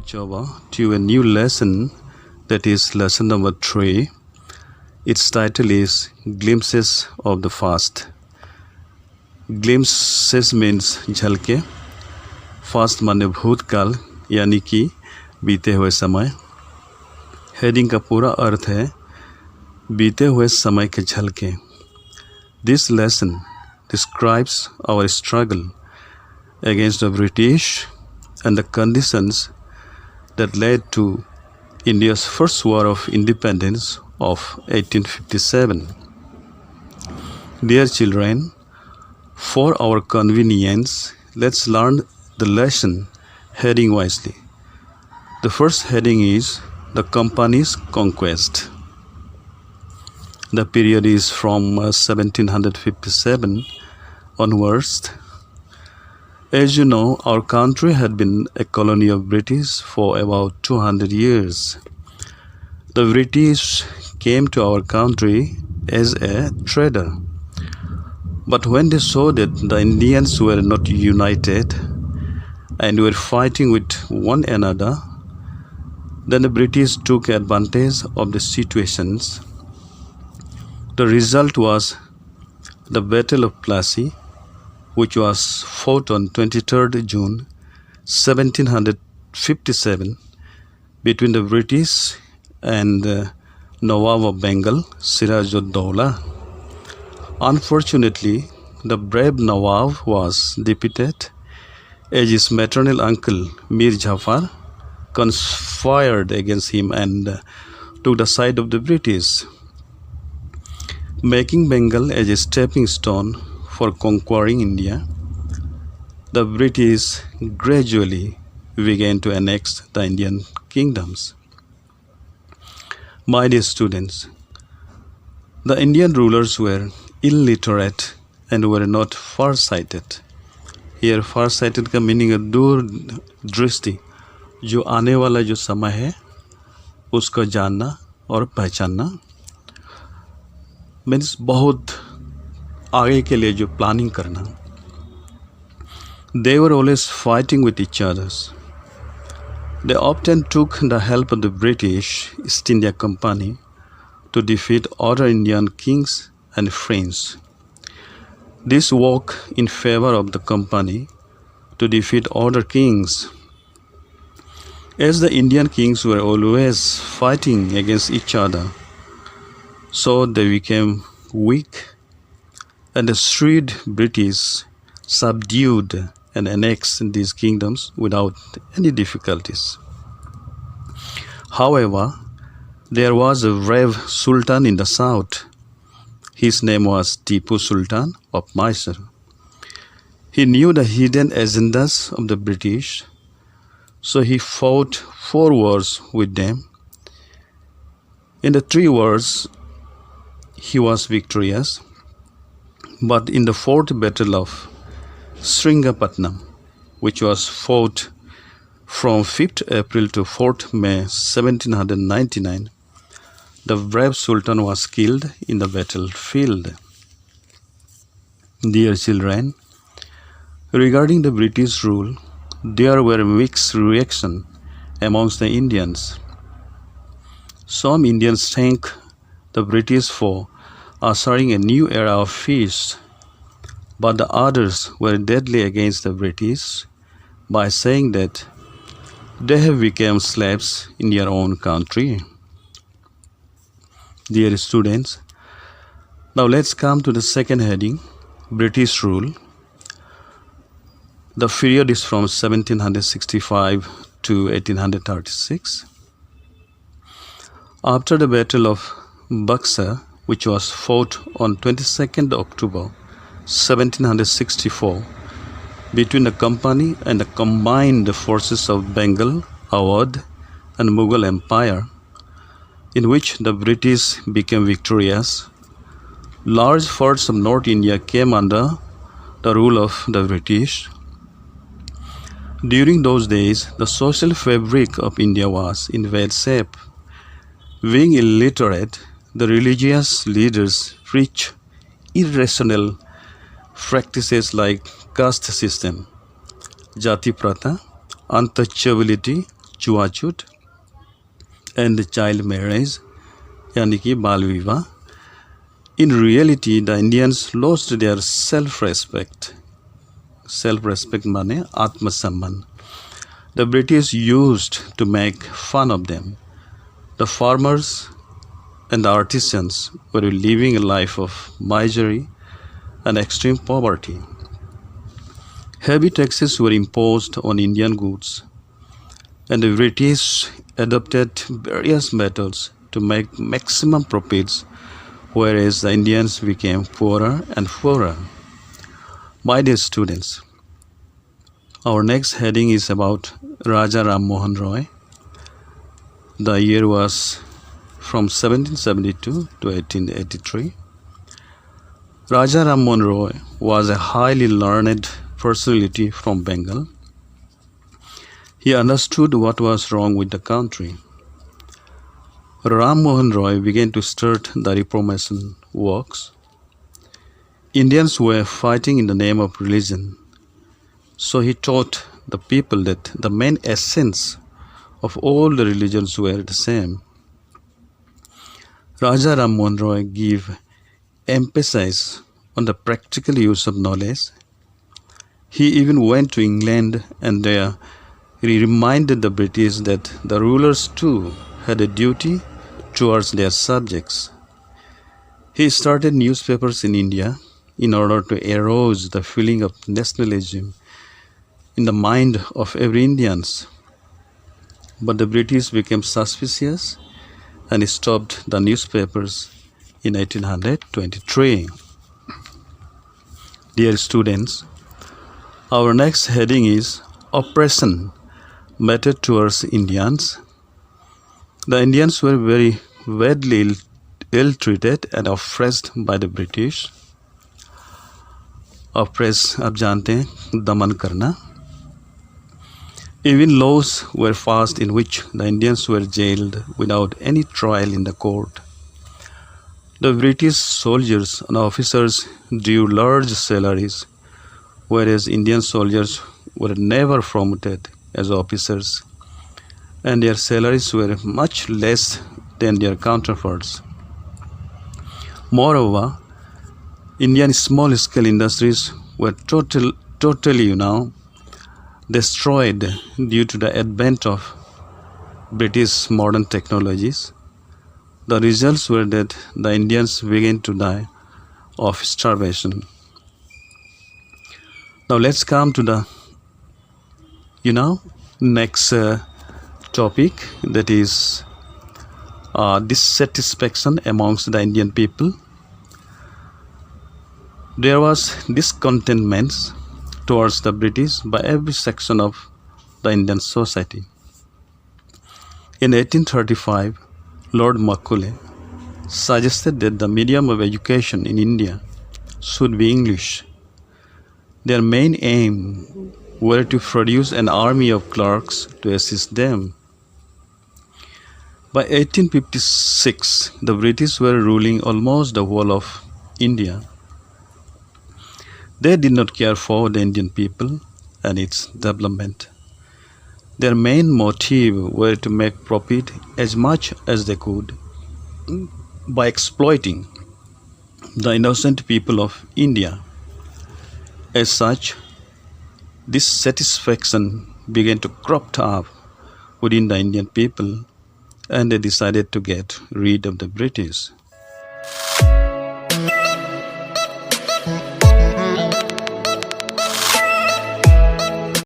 switch over to a new lesson, that is lesson number 3. Its title is Glimpses of the Past. Glimpses means झलके, fast माने भूतकाल यानी कि बीते हुए समय. हेडिंग का पूरा अर्थ है बीते हुए समय के झलके. This lesson describes our struggle against the British and the conditions that led to India's first war of independence of 1857. Dear children, for our convenience, let's learn the lesson heading wisely. The first heading is the company's conquest. The period is from 1757 onwards. As you know, our country had been a colony of British for about 200 years. The British came to our country as a trader. But when they saw that the Indians were not united and were fighting with one another, then the British took advantage of the situations. The result was the Battle of Plassey, which was fought on 23rd June 1757 between the British and Nawab of Bengal, Siraj-ud-Dowla. Unfortunately, the brave Nawab was defeated as his maternal uncle Mir Jafar conspired against him and took the side of the British, making Bengal as a stepping stone for conquering India. The British gradually began to annex the Indian kingdoms. My dear students, the Indian rulers were illiterate and were not far-sighted. Here far-sighted का meaning है दूर दृष्टि, जो आने वाला जो समय है उसको जानना और पहचानना. मीन्स बहुत आगे के लिए जो प्लानिंग करना. They were always fighting with each other. They often took the help of the British East India Company to defeat other Indian kings and friends. This worked in favor of the company to defeat other kings. As the Indian kings were always fighting against each other, so they became weak, and the shrewd British subdued and annexed these kingdoms without any difficulties. However, there was a brave Sultan in the south. His name was Tipu Sultan of Mysore. He knew the hidden agendas of the British, so he fought 4 wars with them. In the 3 wars, he was victorious. But in the 4th battle of Sringapatnam, which was fought from 5th April to 4th May 1799, the brave Sultan was killed in the battlefield. Dear children, regarding the British rule, there were mixed reactions amongst the Indians. Some Indians thanked the British for ushering a new era of peace, but the others were deadly against the British by saying that they have become slaves in their own country. Dear students, now let's come to the second heading, British rule. The period is from 1765 to 1836. After the Battle of Buxar, which was fought on 22nd October 1764 between the company and the combined forces of Bengal, Awadh and Mughal Empire, in which the British became victorious, large parts of North India came under the rule of the British. During those days, the social fabric of India was in bad shape. Being illiterate, the religious leaders preached irrational practices like caste system, jati pratha, untouchability, छुआछूत and child marriage यानी कि बाल विवाह. In reality, the Indians lost their self-respect. Self-respect माने आत्मसम्मान. The British used to make fun of them. The farmers and the artisans were living a life of misery and extreme poverty. Heavy taxes were imposed on Indian goods, and the British adopted various methods to make maximum profits, whereas the Indians became poorer and poorer. My dear students, our next heading is about Raja Ram Mohan Roy. The year was from 1772 to 1883. Raja Ram Mohan Roy was a highly learned personality from Bengal. He understood what was wrong with the country. Ram Mohan Roy began to start the reformation works. Indians were fighting in the name of religion, so he taught the people that the main essence of all the religions were the same. Raja Ram Mohan Roy gave emphasis on the practical use of knowledge. He even went to England, and there he reminded the British that the rulers too had a duty towards their subjects. He started newspapers in India in order to arouse the feeling of nationalism in the mind of every Indian. But the British became suspicious and stopped the newspapers in 1823. Dear students, our next heading is oppression meted towards Indians. The Indians were very badly ill-treated and oppressed by the British. Oppress आप जानते हैं दमन करना. Even laws were passed in which the Indians were jailed without any trial in the court. The British soldiers and officers drew large salaries, whereas Indian soldiers were never promoted as officers, and their salaries were much less than their counterparts. Moreover, Indian small-scale industries were totally destroyed due to the advent of British modern technologies. The results were that the Indians began to die of starvation. Now let's come to the next topic, that is dissatisfaction amongst the Indian people. There was discontentment towards the British by every section of the Indian society. In 1835, Lord Macaulay suggested that the medium of education in India should be English. Their main aim were to produce an army of clerks to assist them. By 1856, the British were ruling almost the whole of India. They did not care for the Indian people and its development. Their main motive were to make profit as much as they could by exploiting the innocent people of India. As such, dissatisfaction began to crop up within the Indian people, and they decided to get rid of the British.